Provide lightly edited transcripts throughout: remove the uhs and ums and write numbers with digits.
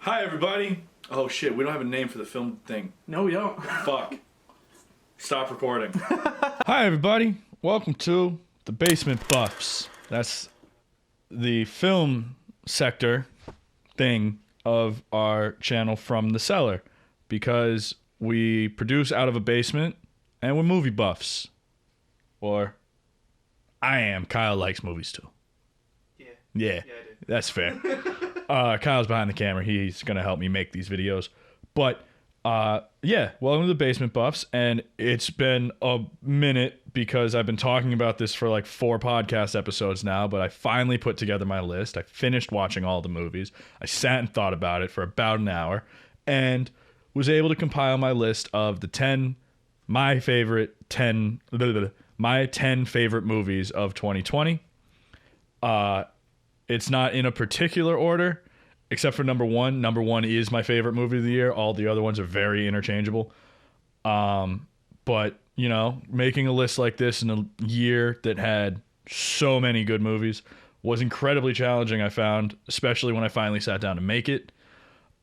Hi, everybody. Oh, shit. We don't have a name for the film thing. No, we don't. Fuck. Stop recording. Hi, everybody. Welcome to the Basement Buffs. That's the film sector thing of our channel From the Cellar, because we produce out of a basement and we're movie buffs. Or I am. Kyle likes movies too. Yeah, I do. that's fair. Kyle's behind the camera. He's going to help me make these videos. But, yeah, welcome to the Basement Buffs. And it's been a minute because I've been talking about this for like 4 podcast episodes now. But I finally put together my list. I finished watching all the movies. I sat and thought about it for about an hour. And was able to compile my list of the 10 my 10 favorite movies of 2020. It's not in a particular order, except for number 1. Number 1 is my favorite movie of the year. All the other ones are very interchangeable. But, you know, making a list like this in a year that had so many good movies was incredibly challenging, I found, especially when I finally sat down to make it.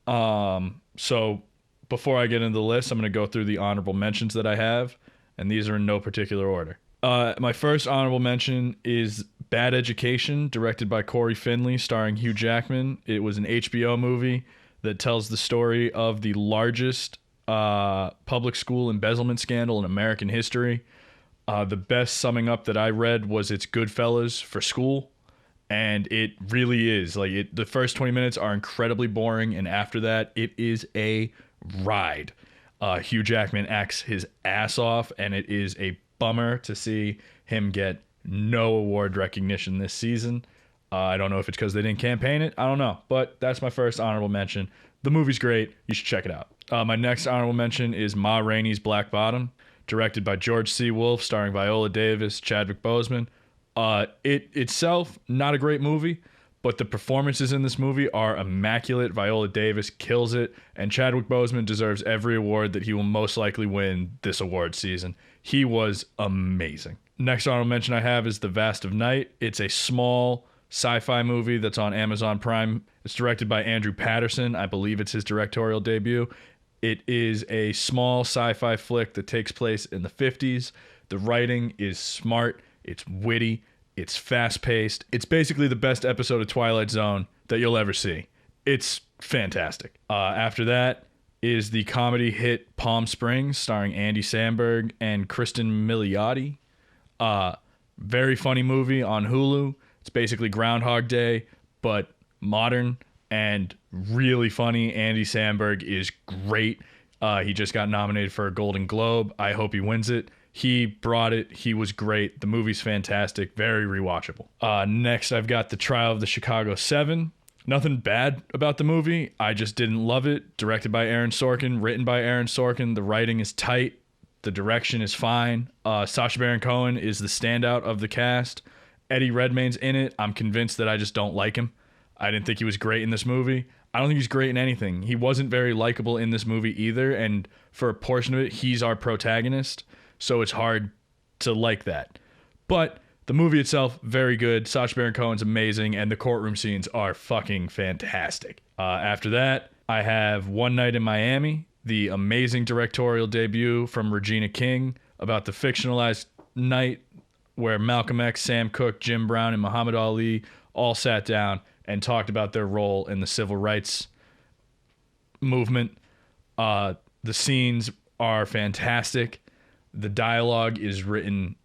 So before I get into the list, I'm going to go through the honorable mentions that I have, and these are in no particular order. My first honorable mention is Bad Education, directed by Corey Finley, starring Hugh Jackman. It was an HBO movie that tells the story of the largest public school embezzlement scandal in American history. The best summing up that I read was it's Goodfellas for school, and it really is. Like, the first 20 minutes are incredibly boring, and after that, it is a ride. Hugh Jackman acts his ass off, and it is a bummer to see him get no award recognition this season. I don't know if it's because they didn't campaign it. I don't know. But that's my first honorable mention. The movie's great. You should check it out. My next honorable mention is Ma Rainey's Black Bottom, directed by George C. Wolfe, starring Viola Davis, Chadwick Boseman. It itself, not a great movie, but the performances in this movie are immaculate. Viola Davis kills it, and Chadwick Boseman deserves every award that he will most likely win this award season. He was amazing. Next honorable mention I have is The Vast of Night. It's a small sci-fi movie that's on Amazon Prime. It's directed by Andrew Patterson. I believe it's his directorial debut. It is a small sci-fi flick that takes place in the 50s. The writing is smart. It's witty. It's fast-paced. It's basically the best episode of Twilight Zone that you'll ever see. It's fantastic. After that is the comedy hit Palm Springs, starring Andy Samberg and Kristen Milioti. Very funny movie on Hulu. It's basically Groundhog Day, but modern and really funny. Andy Samberg is great. He just got nominated for a Golden Globe. I hope he wins it. He brought it. He was great. The movie's fantastic. Very rewatchable. Next, I've got The Trial of the Chicago 7. Nothing bad about the movie. I just didn't love it. Directed by Aaron Sorkin. Written by Aaron Sorkin. The writing is tight. The direction is fine. Sacha Baron Cohen is the standout of the cast. Eddie Redmayne's in it. I'm convinced that I just don't like him. I didn't think he was great in this movie. I don't think he's great in anything. He wasn't very likable in this movie either, and for a portion of it, he's our protagonist, so it's hard to like that. But the movie itself, very good. Sacha Baron Cohen's amazing, and the courtroom scenes are fucking fantastic. After that, I have One Night in Miami, the amazing directorial debut from Regina King about the fictionalized night where Malcolm X, Sam Cooke, Jim Brown, and Muhammad Ali all sat down and talked about their role in the civil rights movement. The scenes are fantastic. The dialogue is written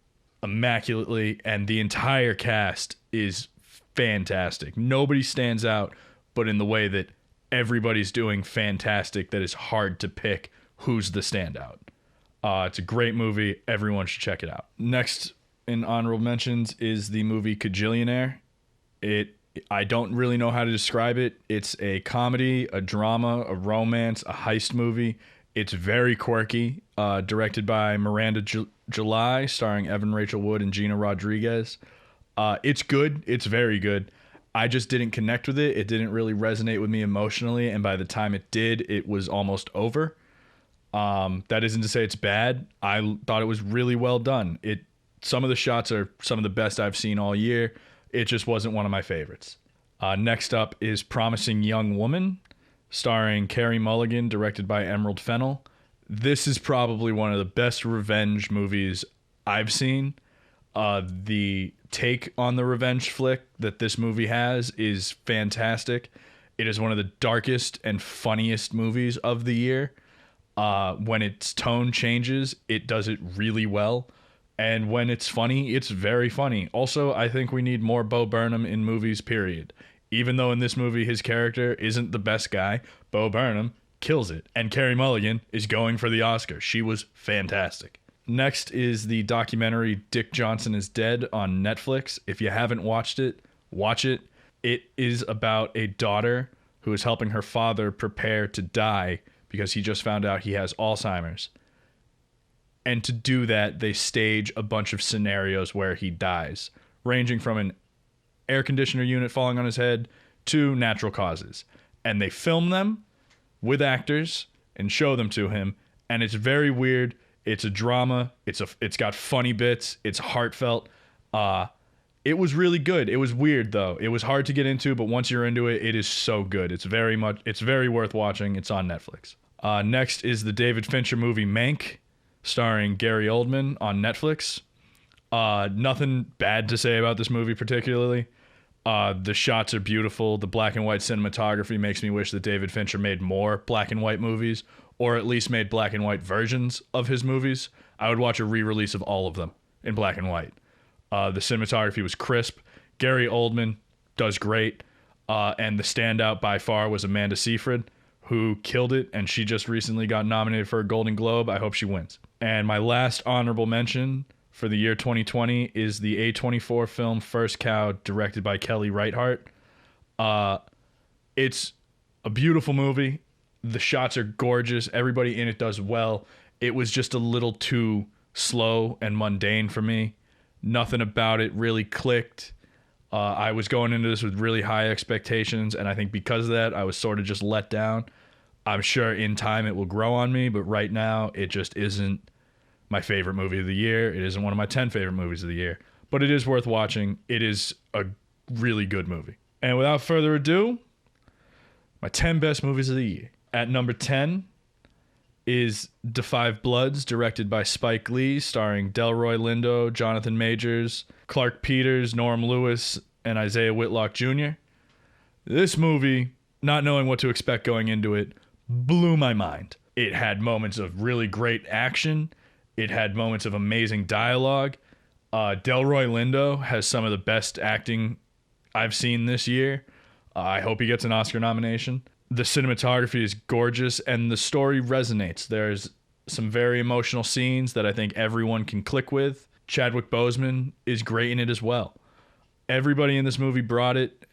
immaculately, and the entire cast is fantastic. Nobody stands out, but in the way that everybody's doing fantastic, that is hard to pick who's the standout. It's a great movie. Everyone should check it out. Next in honorable mentions is the movie Kajillionaire. I don't really know how to describe it. It's a comedy, a drama, a romance, a heist movie. It's very quirky, directed by Miranda July, starring Evan Rachel Wood and Gina Rodriguez. It's good. It's very good. I just didn't connect with it. It didn't really resonate with me emotionally, and by the time it did, it was almost over. That isn't to say it's bad. I thought it was really well done. Some of the shots are some of the best I've seen all year. It just wasn't one of my favorites. Next up is Promising Young Woman, starring Carey Mulligan, directed by Emerald Fennell. This is probably one of the best revenge movies I've seen. The take on the revenge flick that this movie has is fantastic. It is one of the darkest and funniest movies of the year. When its tone changes, it does it really well. And when it's funny, it's very funny. Also, I think we need more Bo Burnham in movies, period. Even though in this movie his character isn't the best guy, Bo Burnham kills it. And Carey Mulligan is going for the Oscar. She was fantastic. Next is the documentary Dick Johnson is Dead on Netflix. If you haven't watched it, watch it. It is about a daughter who is helping her father prepare to die because he just found out he has Alzheimer's. And to do that, they stage a bunch of scenarios where he dies, ranging from an air conditioner unit falling on his head to natural causes. And they film them with actors and show them to him. And it's very weird. It's a drama. It's got funny bits. It's heartfelt. It was really good. It was weird though. It was hard to get into, but once you're into it, it is so good. It's very worth watching. It's on Netflix. Next is the David Fincher movie Mank, starring Gary Oldman on Netflix. Nothing bad to say about this movie particularly. The shots are beautiful. The black and white cinematography makes me wish that David Fincher made more black and white movies, or at least made black and white versions of his movies. I would watch a re-release of all of them in black and white. The cinematography was crisp. Gary Oldman does great. And the standout by far was Amanda Seyfried, who killed it, and she just recently got nominated for a Golden Globe. I hope she wins. And my last honorable mention for the year 2020 is the A24 film First Cow, directed by Kelly Reichardt. It's a beautiful movie. The shots are gorgeous. Everybody in it does well. It was just a little too slow and mundane for me. Nothing about it really clicked. I was going into this with really high expectations, and I think because of that, I was sort of just let down. I'm sure in time it will grow on me, but right now it just isn't my favorite movie of the year. It isn't one of my 10 favorite movies of the year, but it is worth watching. It is a really good movie. And without further ado, my 10 best movies of the year. At number 10 is Da 5 Bloods, directed by Spike Lee, starring Delroy Lindo, Jonathan Majors, Clark Peters, Norm Lewis, and Isaiah Whitlock Jr. This movie, not knowing what to expect going into it, blew my mind. It had moments of really great action. It had moments of amazing dialogue. Delroy Lindo has some of the best acting I've seen this year. I hope he gets an Oscar nomination. The cinematography is gorgeous, and the story resonates. There's some very emotional scenes that I think everyone can click with. Chadwick Boseman is great in it as well. Everybody in this movie brought it.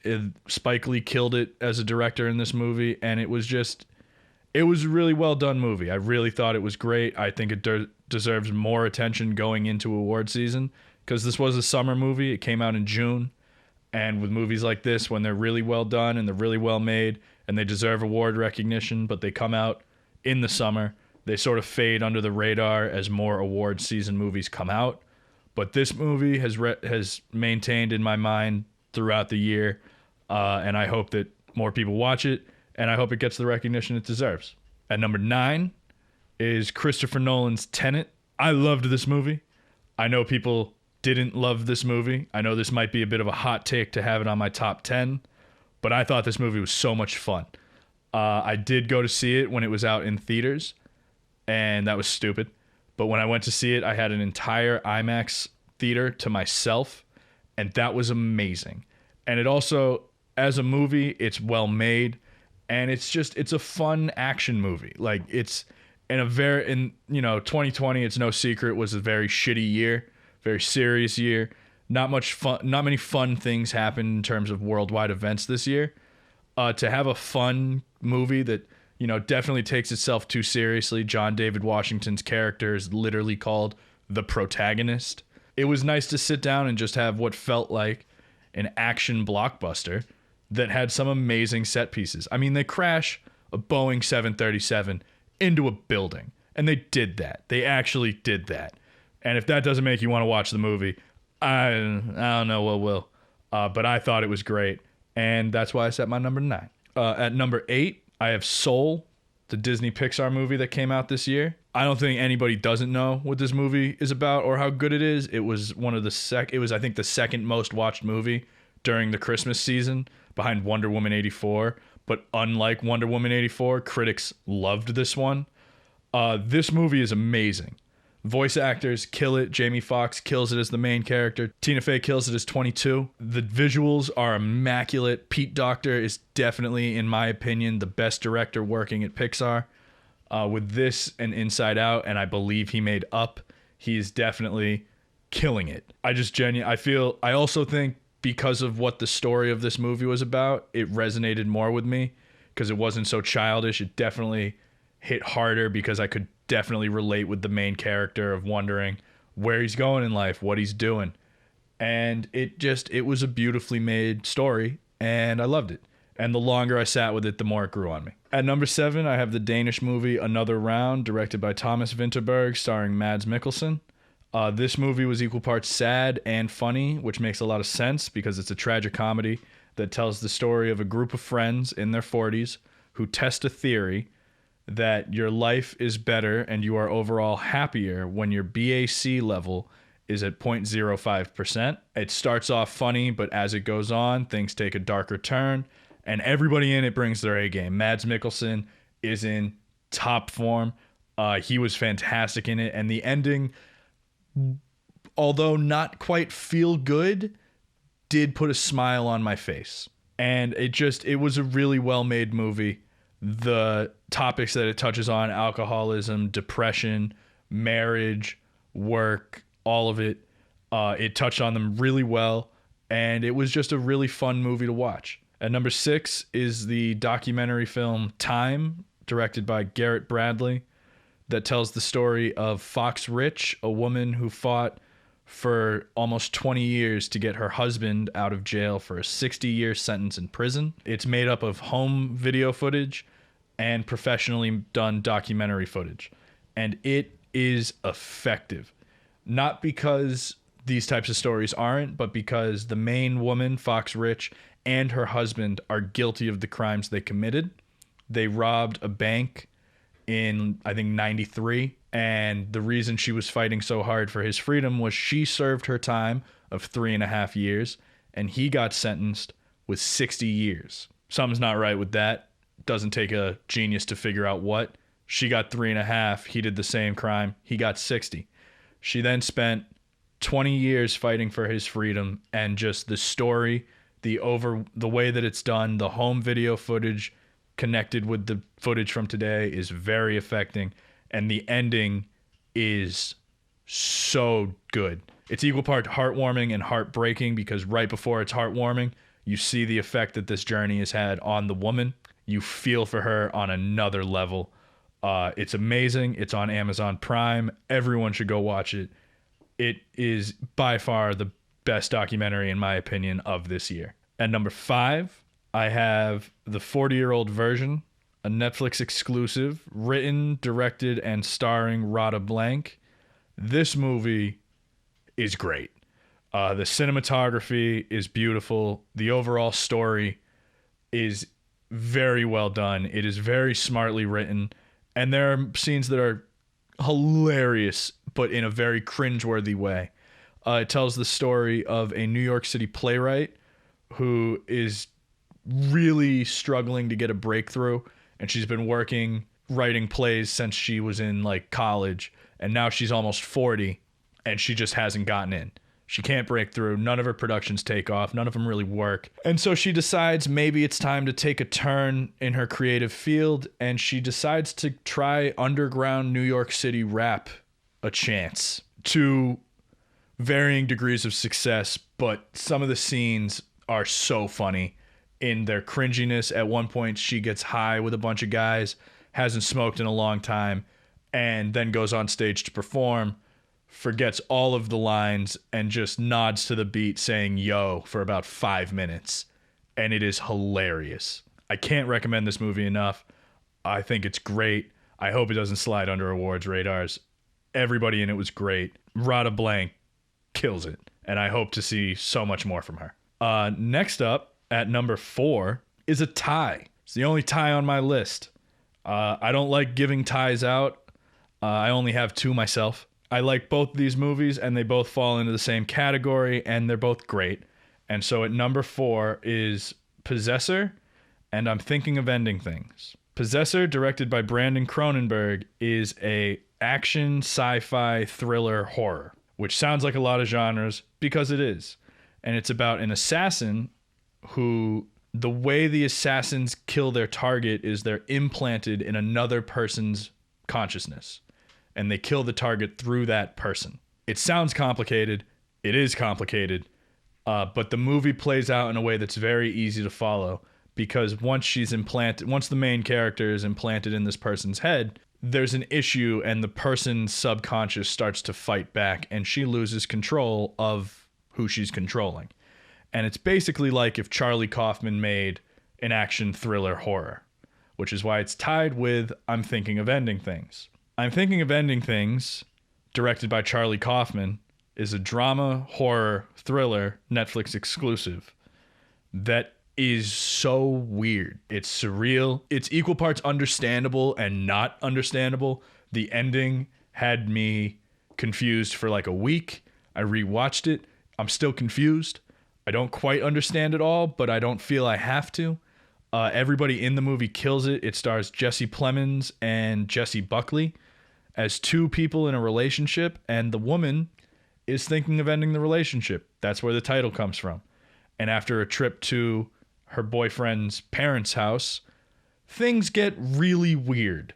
Spike Lee killed it as a director in this movie, and it was a really well done movie. I really thought it was great. I think it deserves more attention going into award season, because this was a summer movie. It came out in June, and with movies like this, when they're really well done and they're really well made and they deserve award recognition, but they come out in the summer, they sort of fade under the radar as more award season movies come out. But this movie has maintained in my mind throughout the year, and I hope that more people watch it, and I hope it gets the recognition it deserves. At number 9 is Christopher Nolan's Tenet. I loved this movie. I know people didn't love this movie. I know this might be a bit of a hot take to have it on my top 10, but I thought this movie was so much fun. I did go to see it when it was out in theaters, and that was stupid. But when I went to see it, I had an entire IMAX theater to myself, and that was amazing. And it also, as a movie, it's well made, and it's a fun action movie. Like, it's in 2020, it's no secret, was a very shitty year, very serious year. Not much fun, not many fun things happened in terms of worldwide events this year. To have a fun movie that, definitely takes itself too seriously. John David Washington's character is literally called the protagonist. It was nice to sit down and just have what felt like an action blockbuster that had some amazing set pieces. I mean, they crash a Boeing 737 into a building, and they did that. They actually did that. And if that doesn't make you want to watch the movie, I don't know what will. But I thought it was great, and that's why I set my number 9. At number 8, I have Soul, the Disney Pixar movie that came out this year. I don't think anybody doesn't know what this movie is about or how good it is. It was one of the it was, I think, the second most watched movie during the Christmas season, behind Wonder Woman 84. But unlike Wonder Woman 84, critics loved this one. This movie is amazing. Voice actors kill it. Jamie Foxx kills it as the main character. Tina Fey kills it as 22. The visuals are immaculate. Pete Docter is definitely, in my opinion, the best director working at Pixar. With this and Inside Out, and I believe he made Up, he is definitely killing it. I also think because of what the story of this movie was about, it resonated more with me because it wasn't so childish. It definitely hit harder because I could definitely relate with the main character of wondering where he's going in life, what he's doing. And it was a beautifully made story, and I loved it. And the longer I sat with it, the more it grew on me. At number 7, I have the Danish movie Another Round, directed by Thomas Vinterberg, starring Mads Mikkelsen. This movie was equal parts sad and funny, which makes a lot of sense because it's a tragic comedy that tells the story of a group of friends in their 40s who test a theory that your life is better and you are overall happier when your BAC level is at 0.05%. It starts off funny, but as it goes on, things take a darker turn, and everybody in it brings their A game. Mads Mikkelsen is in top form. He was fantastic in it, and the ending, although not quite feel good, did put a smile on my face. And it was a really well-made movie. The topics that it touches on, alcoholism, depression, marriage, work, all of it, it touched on them really well, and it was just a really fun movie to watch. At number 6 is the documentary film Time, directed by Garrett Bradley, that tells the story of Fox Rich, a woman who fought for almost 20 years to get her husband out of jail for a 60-year sentence in prison. It's made up of home video footage and professionally done documentary footage. And it is effective. Not because these types of stories aren't, but because the main woman, Fox Rich, and her husband are guilty of the crimes they committed. They robbed a bank in, I think, 93. And the reason she was fighting so hard for his freedom was she served her time of 3.5 years, and he got sentenced with 60 years. Something's not right with that. Doesn't take a genius to figure out what. She got 3.5. He did the same crime. He got 60. She then spent 20 years fighting for his freedom, and just the story, the way that it's done, the home video footage connected with the footage from today is very affecting. And the ending is so good. It's equal part heartwarming and heartbreaking because right before it's heartwarming, you see the effect that this journey has had on the woman. You feel for her on another level. It's amazing. It's on Amazon Prime. Everyone should go watch it. It is by far the best documentary, in my opinion, of this year. At number 5, I have The 40-Year-Old Version, a Netflix exclusive, written, directed, and starring Rada Blank. This movie is great. The cinematography is beautiful. The overall story is very well done. It is very smartly written. And there are scenes that are hilarious, but in a very cringeworthy way. It tells the story of a New York City playwright who is really struggling to get a breakthrough. And she's been writing plays since she was in college, and now she's almost 40, and she just hasn't gotten in. She can't break through. None of her productions take off. None of them really work. And so she decides maybe it's time to take a turn in her creative field, and she decides to try underground New York City rap a chance, to varying degrees of success, but some of the scenes are so funny in their cringiness. At one point, she gets high with a bunch of guys, hasn't smoked in a long time, and then goes on stage to perform, forgets all of the lines, and just nods to the beat saying yo for about 5 minutes. And it is hilarious. I can't recommend this movie enough. I think it's great. I hope it doesn't slide under awards radars. Everybody in it was great. Rada Blank kills it, and I hope to see so much more from her. Next up, at number 4, is a tie It's the only tie on my list. I don't like giving ties out. I only have two myself. I like both these movies, and they both fall into the same category, and they're both great. And so at number 4 is Possessor, and I'm Thinking of Ending Things. Possessor, directed by Brandon Cronenberg, is a action, sci-fi, thriller, horror, which sounds like a lot of genres because it is. And it's about an assassin who, the way the assassins kill their target is they're implanted in another person's consciousness, and they kill the target through that person. It sounds complicated. It is complicated. But the movie plays out in a way that's very easy to follow, because once the main character is implanted in this person's head, there's an issue, and the person's subconscious starts to fight back, and she loses control of who she's controlling. And it's basically like if Charlie Kaufman made an action thriller horror, which is why it's tied with I'm Thinking of Ending Things. I'm Thinking of Ending Things, directed by Charlie Kaufman, is a drama, horror, thriller, Netflix exclusive that is so weird. It's surreal. It's equal parts understandable and not understandable. The ending had me confused for like a week. I rewatched it. I'm still confused. I don't quite understand it all, but I don't feel I have to. Everybody in the movie kills it. It stars Jesse Plemons and Jessie Buckley as two people in a relationship, and the woman is thinking of ending the relationship. That's where the title comes from. And after a trip to her boyfriend's parents' house, things get really weird.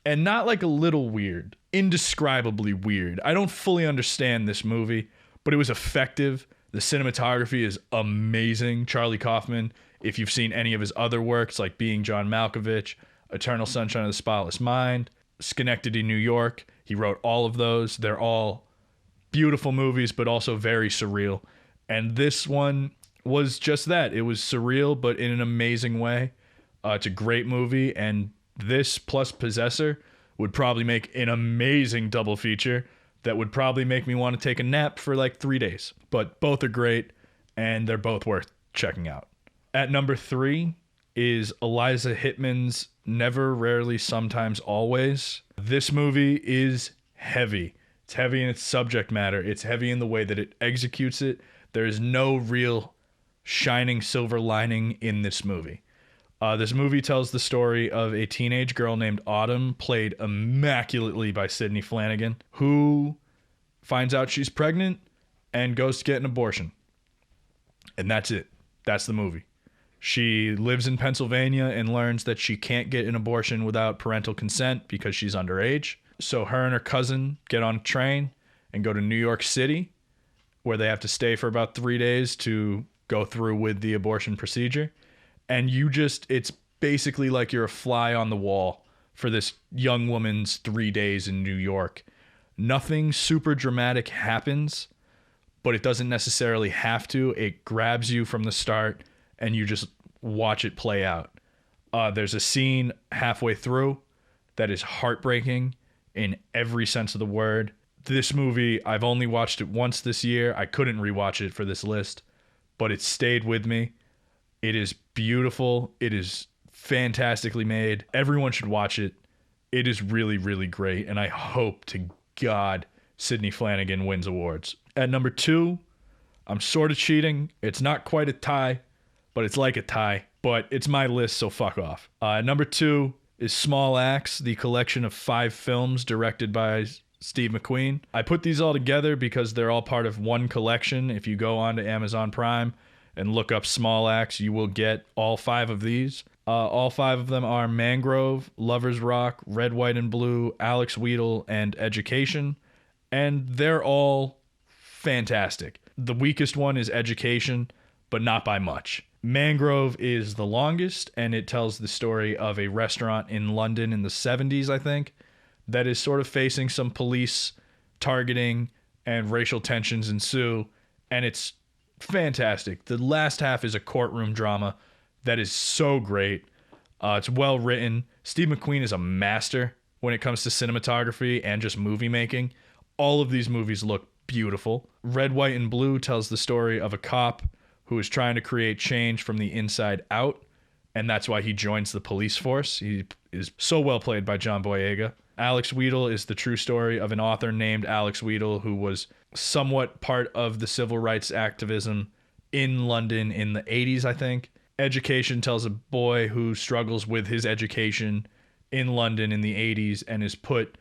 And not like a little weird, indescribably weird. I don't fully understand this movie, but it was effective. The cinematography is amazing. Charlie Kaufman, if you've seen any of his other works like Being John Malkovich, Eternal Sunshine of the Spotless Mind, Schenectady, New York, he wrote all of those. They're all beautiful movies, but also very surreal. And this one was just that. It was surreal, but in an amazing way. It's a great movie, and this plus Possessor would probably make an amazing double feature that would probably make me want to take a nap for like 3 days. But both are great, and they're both worth checking out. At number 3 is Eliza Hittman's Never, Rarely, Sometimes, Always. This movie is heavy. It's heavy in its subject matter. It's heavy in the way that it executes it. There is no real shining silver lining in this movie. This movie tells the story of a teenage girl named Autumn, played immaculately by Sydney Flanagan, who finds out she's pregnant and goes to get an abortion. And that's it. That's the movie. She lives in Pennsylvania and learns that she can't get an abortion without parental consent because she's underage. So her and her cousin get on a train and go to New York City, where they have to stay for about 3 days to go through with the abortion procedure. And it's basically like you're a fly on the wall for this young woman's 3 days in New York. Nothing super dramatic happens, but it doesn't necessarily have to. It grabs you from the start, and you just watch it play out. There's a scene halfway through that is heartbreaking in every sense of the word. This movie, I've only watched it once this year. I couldn't rewatch it for this list, but it stayed with me. It is beautiful. It is fantastically made. Everyone should watch it. It is really, really great, and I hope to God Sydney Flanagan wins awards. At number 2, I'm sort of cheating. It's not quite a tie, but it's like a tie. But it's my list, so fuck off. Number 2 is Small Axe, the collection of 5 films directed by Steve McQueen. I put these all together because they're all part of one collection. If you go on to Amazon Prime and look up Small Axe, you will get all 5 of these. All 5 of them are Mangrove, Lover's Rock, Red, White, and Blue, Alex Wheatle, and Education. And they're all fantastic. The weakest one is Education, but not by much. Mangrove is the longest, and it tells the story of a restaurant in London in the 70s, I think, that is sort of facing some police targeting and racial tensions ensue, and it's fantastic. The last half is a courtroom drama that is so great. It's well written. Steve McQueen is a master when it comes to cinematography and just movie making. All of these movies look beautiful. Red, White, and Blue tells the story of a cop who is trying to create change from the inside out, and that's why he joins the police force. He is so well played by John Boyega. Alex Wheatle is the true story of an author named Alex Wheatle who was somewhat part of the civil rights activism in London in the 80s, I think. Education tells a boy who struggles with his education in London in the 80s and is put,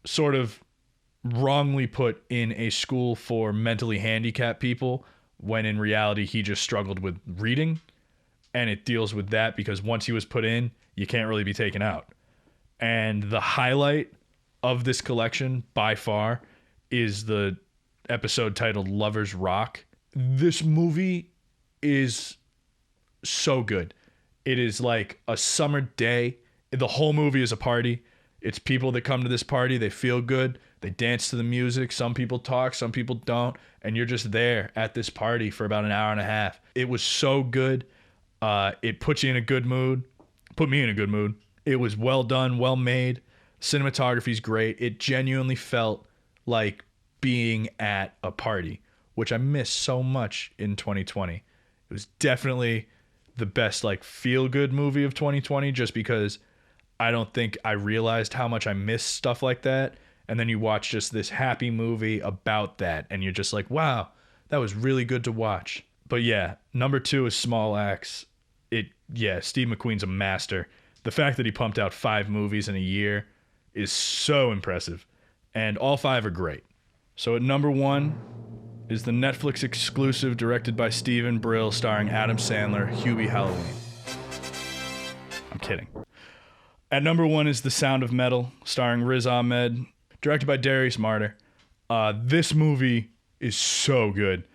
sort of wrongly put, in a school for mentally handicapped people, when in reality he just struggled with reading. And it deals with that because once he was put in, you can't really be taken out. And the highlight of this collection, by far, is the episode titled Lovers Rock. This movie is so good. It is like a summer day. The whole movie is a party. It's people that come to this party. They feel good. They dance to the music. Some people talk, some people don't. And you're just there at this party for about an hour and a half. It was so good. It puts you in a good mood. Put me in a good mood. It was well done, well made. Cinematography's great. It genuinely felt like being at a party, which I miss so much in 2020. It was definitely the best like feel-good movie of 2020, just because I don't think I realized how much I miss stuff like that. And then you watch just this happy movie about that, and you're just like, wow, that was really good to watch. But yeah, number 2 is Small Axe. Steve McQueen's a master. The fact that he pumped out 5 movies in a year is so impressive. And all 5 are great. So at number 1 is the Netflix exclusive directed by Steven Brill, starring Adam Sandler, Hubie Halloween. I'm kidding. At number 1 is The Sound of Metal, starring Riz Ahmed, directed by Darius Martyr. This movie is so good.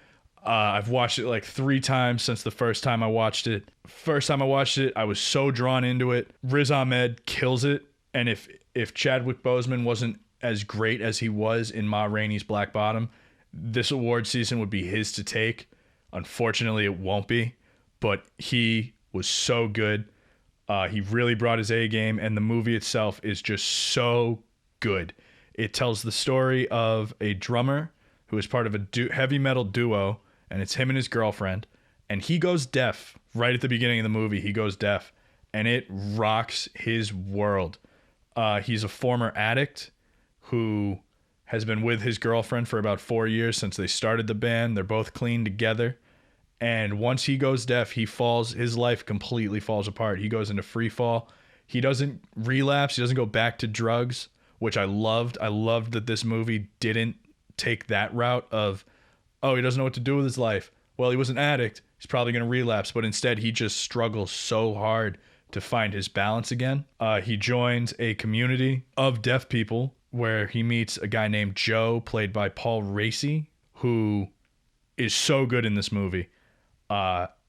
I've watched it like 3 times since the first time I watched it. First time I watched it, I was so drawn into it. Riz Ahmed kills it. And if Chadwick Boseman wasn't as great as he was in Ma Rainey's Black Bottom, this award season would be his to take. Unfortunately, it won't be. But he was so good. He really brought his A game, and the movie itself is just so good. It tells the story of a drummer who is part of a heavy metal duo, and it's him and his girlfriend, and he goes deaf right at the beginning of the movie. He goes deaf, and it rocks his world. He's a former addict who has been with his girlfriend for about 4 years since they started the band. They're both clean together. And once he goes deaf, his life completely falls apart. He goes into free fall. He doesn't relapse. He doesn't go back to drugs, which I loved. I loved that this movie didn't take that route of, oh, he doesn't know what to do with his life. Well, he was an addict. He's probably going to relapse. But instead, he just struggles so hard to find his balance again. He joins a community of deaf people where he meets a guy named Joe, played by Paul Raci, who is so good in this movie.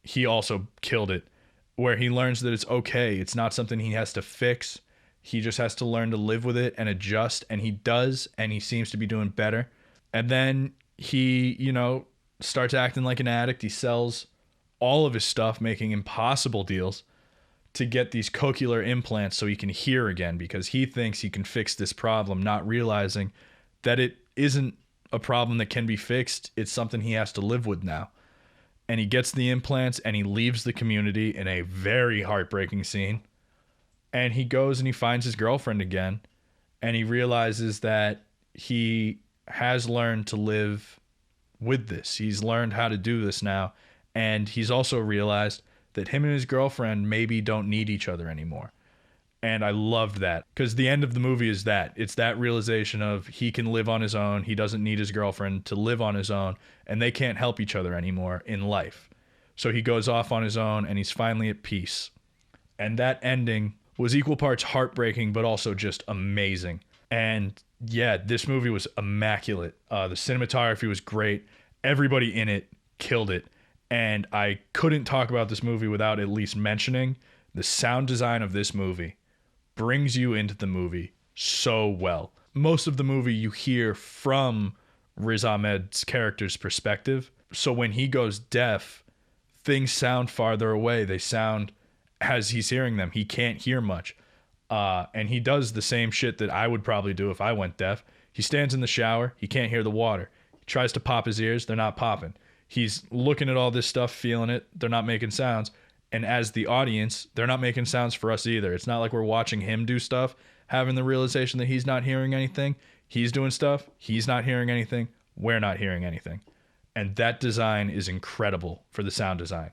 He also killed it, where he learns that it's okay. It's not something he has to fix. He just has to learn to live with it and adjust, and he does, and he seems to be doing better. And then he, starts acting like an addict. He sells all of his stuff, making impossible deals to get these cochlear implants so he can hear again, because he thinks he can fix this problem, not realizing that it isn't a problem that can be fixed. It's something he has to live with now. And he gets the implants, and he leaves the community in a very heartbreaking scene. And he goes and he finds his girlfriend again, and he realizes that he has learned to live with this. He's learned how to do this now. And he's also realized that him and his girlfriend maybe don't need each other anymore. And I loved that, because the end of the movie is that. It's that realization of he can live on his own. He doesn't need his girlfriend to live on his own, and they can't help each other anymore in life. So he goes off on his own, and he's finally at peace. And that ending was equal parts heartbreaking, but also just amazing. And yeah, this movie was immaculate. The cinematography was great. Everybody in it killed it. And I couldn't talk about this movie without at least mentioning the sound design of this movie brings you into the movie so well. Most of the movie you hear from Riz Ahmed's character's perspective. So when he goes deaf, things sound farther away. They sound as he's hearing them. He can't hear much. And he does the same shit that I would probably do if I went deaf. He stands in the shower. He can't hear the water. He tries to pop his ears. They're not popping. He's looking at all this stuff, feeling it. They're not making sounds. And as the audience, they're not making sounds for us either. It's not like we're watching him do stuff, having the realization that he's not hearing anything. He's doing stuff, he's not hearing anything, we're not hearing anything. And that design is incredible for the sound design.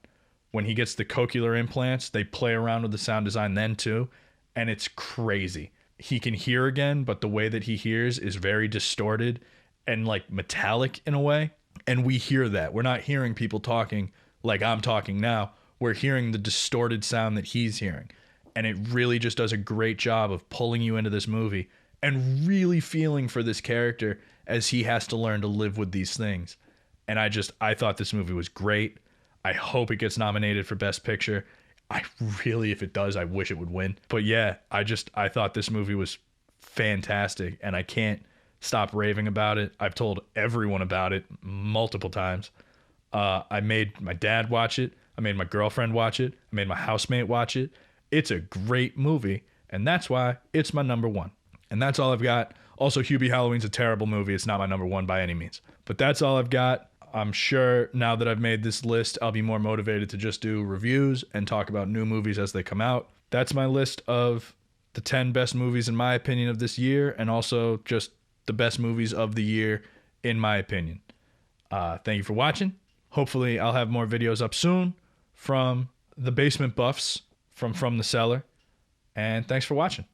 When he gets the cochlear implants, they play around with the sound design then too, and it's crazy. He can hear again, but the way that he hears is very distorted and like metallic in a way. And we hear that. We're not hearing people talking like I'm talking now. We're hearing the distorted sound that he's hearing. And it really just does a great job of pulling you into this movie and really feeling for this character as he has to learn to live with these things. And I thought this movie was great. I hope it gets nominated for Best Picture. I really, if it does, I wish it would win. But yeah, I thought this movie was fantastic, and I can't stop raving about it. I've told everyone about it multiple times. I made my dad watch it. I made my girlfriend watch it. I made my housemate watch it. It's a great movie, and that's why it's my number one. And that's all I've got. Also, Hubie Halloween's a terrible movie. It's not my number one by any means. But that's all I've got. I'm sure now that I've made this list, I'll be more motivated to just do reviews and talk about new movies as they come out. That's my list of the 10 best movies in my opinion of this year, and also just the best movies of the year in my opinion. Thank you for watching. Hopefully I'll have more videos up soon from the basement buffs from the cellar. And thanks for watching.